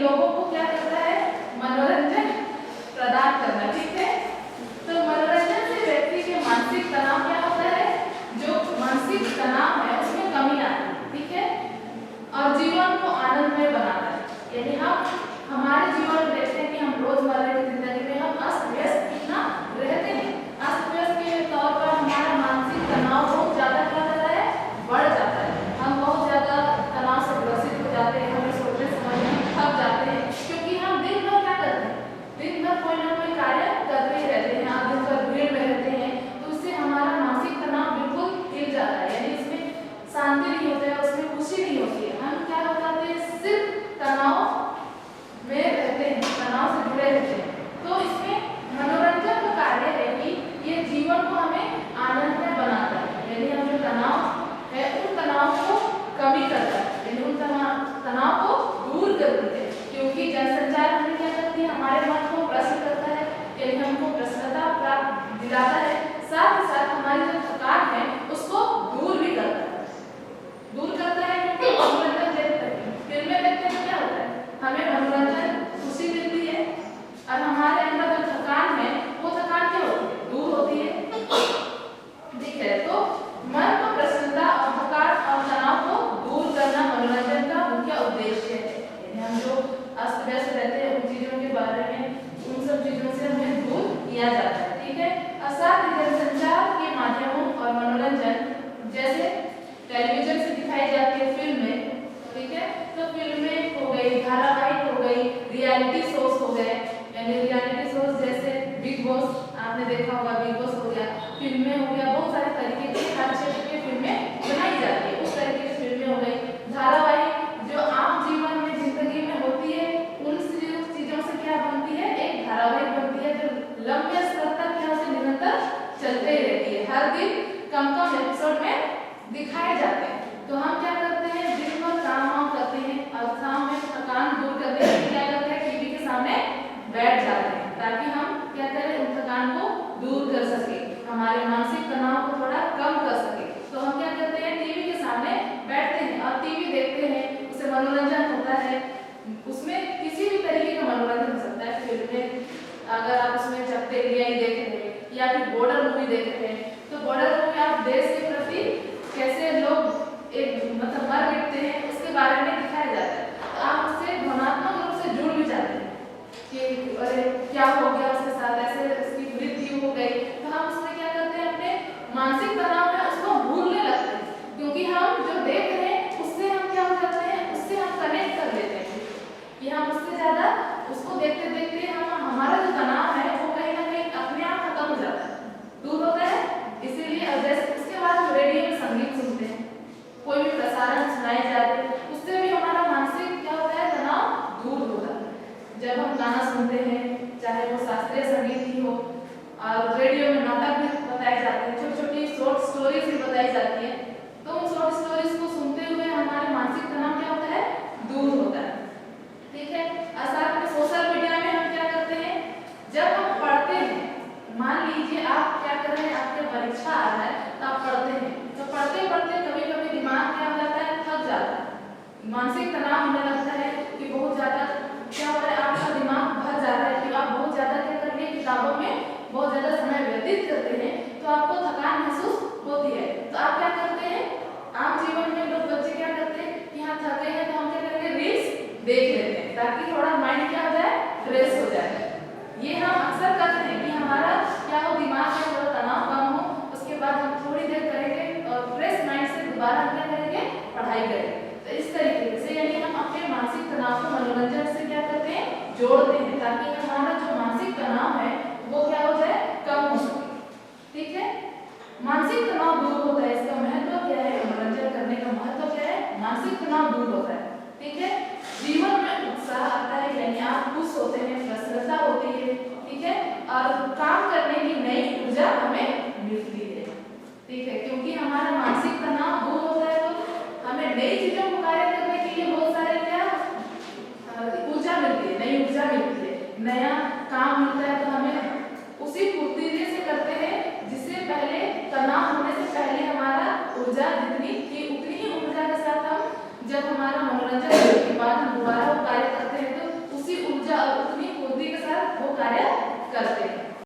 लोगों को क्या करता है, मनोरंजन प्रदान करना। ठीक है, तो मनोरंजन से व्यक्ति के मानसिक तनाव क्या होता है, जो मानसिक तनाव है उसमें कमी आती है। ठीक है, और जीवन को आनंदमय बनाता है। यानी हम हमारे जीवन में देखते हैं कि हम रोजमर्रा की जिंदगी में हम अस्त व्यस्त कितना रहते हैं। अस्त व्यस्त के तौर पर हमारा मानसिक तनाव बहुत ज्यादा क्या होता है, बढ़ जाता है। हम बहुत ज्यादा तनाव से ग्रसित हो जाते हैं, हमें सोचने समझने में थक जाते हैं, क्योंकि हम दिन भर क्या करते हैं, दिन भर कोई ना कोई कार्य करते ही रहते हैं, आप दिन भर भीड़ में रहते हैं, तो उससे हमारा मानसिक तनाव बिल्कुल हिल जाता है। यानी इसमें शांति नहीं होता है, उसमें खुशी नहीं होती है। हम क्या हो जाते हैं, सिर्फ तनाव में रहते हैं, तनाव से जुड़े रहते हैं। तो इसमें मनोरंजन का कार्य है कि ये जीवन को हमें आनंदमय बनाता है। यानी हम जो तनाव है उन तनाव को कमी करता है, यानी उन तनाव को दूर करती है। क्योंकि जनसंचार हमें क्या करती है, हमारे मन को प्रसन्न करता है, यानी हमको प्रसन्नता प्राप्त दिलाता है। साथ ही साथ हमारी जो थकान है उसको दूर भी करता है। दूर करता है क्योंकि मनोरंजन देखते हैं, फिल्में देखते हैं तो क्या होता है, हमें मनोरंजन खुशी मिलती है, और हमारे अंदर जो थकान है वो थकान क्या होती है, दूर होती है। ठीक है, तो मन को प्रसन्नता और थकान और तनाव को दूर करना मनोरंजन का मुख्य उद्देश्य है। यानी हम जो अस्त व्यस्त रहते हैं उन चीजों के बारे में, उन सब चीजों से हमें दूर किया जाता है। ठीक है, और साथ ही जनसंचार के माध्यमों और मनोरंजन जैसे टेलीविजन से दिखाई जाती है फिल्में। ठीक है, तो फिल्में हो गई, धारावाहिक हो गई, रियलिटी शोज हो गए। यानी रियलिटी शोज जैसे बिग बॉस, आपने देखा होगा, बिग बॉस हो गया, फिल्में हो गया, बहुत सारे तरीके की हर क्षेत्र की फिल्में बनाई जाती है, उस तरीके की फिल्में हो गई। धारावाहिक जो आम जीवन में जिंदगी में होती है उन चीजों से क्या बनती है, एक धारावाहिक बनती है जो लंबे स्तर तक क्या होती है, निरंतर चलते ही रहती है। हर दिन कम कम एपिसोड में दिखाए जाते हैं। तो हम क्या करते हैं, दिन भर काम वाम करते हैं और शाम में थकान दूर करने के लिए क्या करते हैं, टीवी के सामने बैठ जाते हैं, ताकि हम क्या करें, उन थकान को दूर कर सके, हमारे मानसिक तनाव को थोड़ा कम कर सके। तो हम क्या करते हैं, टीवी के सामने बैठते हैं और टीवी देखते हैं, उससे मनोरंजन होता है। उसमें किसी भी तरीके का मनोरंजन हो सकता है। फिल्में अगर आप उसमें चकते इंडिया ही देख रहे हैं या फिर बॉर्डर मूवी देख रहे हैं, तो बॉर्डर मूवी आप देश के प्रति कैसे लोग एक मतलब मर मिटते हैं उसके बारे में दिखाया जाता है। तो आप उससे भावनात्मक रूप से जुड़ भी जाते हैं कि अरे क्या हो गया उसके साथ, ऐसे उसकी मृत्यु हो गई। तो हम उसमें क्या करते हैं, अपने मानसिक तनाव है उसको भूलने लगते हैं, क्योंकि हम जो देख रहे हैं उससे हम क्या हो जाते हैं, उससे हम कनेक्ट कर लेते हैं कि हम उससे ज्यादा उसको देखते देखते हमारा जो तनाव है वो कहीं ना कहीं अपने आप खत्म हो जाता है, दूर होता है। इसीलिए जैसे उसके बाद हम रेडियो में संगीत सुनते हैं, कोई भी प्रसारण सुनाए जाते हैं, उससे भी हमारा मानसिक क्या होता है, तनाव दूर होता है। जब हम गाना सुनते हैं, चाहे वो शास्त्रीय संगीत ही हो, और रेडियो में नाटक भी बताए जाते हैं, छोटी छोटी शॉर्ट स्टोरीज भी बताई जाती है, तो उन शॉर्ट स्टोरीज को सुनते हुए हमारे मानसिक तनाव क्या होता है, दूर होता है। ठीक है, और साथ में सोशल मीडिया में हम क्या करते हैं, जब हम पढ़ते हैं, मान लीजिए आप क्या कर रहे हैं, आपके परीक्षा आ रहा है तो आप पढ़ते हैं, तो पढ़ते पढ़ते कभी कभी दिमाग क्या हो जाता है, थक जाता है, मानसिक तनाव होने लगता है कि बहुत ज्यादा क्या हो रहा है, आपका दिमाग भर जाता है कि आप बहुत ज्यादा क्या कर रहे हैं, किताबों में बहुत ज्यादा समय व्यतीत करते हैं, तो आपको थकान महसूस होती है। तो आप क्या करते हैं, आम जीवन में लोग बच्चे क्या करते हैं कि हाँ थके हैं तो हम क्या करेंगे, रील्स देख लेते हैं ताकि थोड़ा माइंड क्या हो जाए, फ्रेश हो जाए। ये हम अक्सर करते हैं कि हमारा क्या हो, दिमाग में थोड़ा तनाव कम हो, उसके बाद हम थोड़ी देर करेंगे और फ्रेश माइंड से दोबारा क्या करेंगे, पढ़ाई करेंगे। तो इस तरीके से यानी हम अपने मानसिक तनाव को मनोरंजन से क्या करते हैं, जोड़ते हैं, ताकि हमारा जो मानसिक तनाव है वो क्या हो जाए, कम हो सके। ठीक है, मानसिक तनाव दूर होता है, इसका महत्व क्या है, मनोरंजन करने का महत्व क्या है, मानसिक तनाव दूर होता है। ठीक है, जीवन में उत्साह आता है, यानी आप खुश होते हैं, प्रसन्नता होती है। ठीक है, और काम करने की नई ऊर्जा हमें मिलती है। ठीक है, क्योंकि हमारा मानसिक तनाव दूर होता है तो हमें नई चीजों को कार्य करने के लिए बहुत सारे क्या ऊर्जा मिलती है, नई ऊर्जा मिलती है, नया काम मिलता है, तो हमें उसी फुर्तीले से करते हैं जिससे पहले तनाव होने से पहले हमारा ऊर्जा जितनी थी उतनी ही ऊर्जा के साथ हम जब हमारा मनोरंजन करने के बाद हम दोबारा वो कार्य करते हैं तो कार्य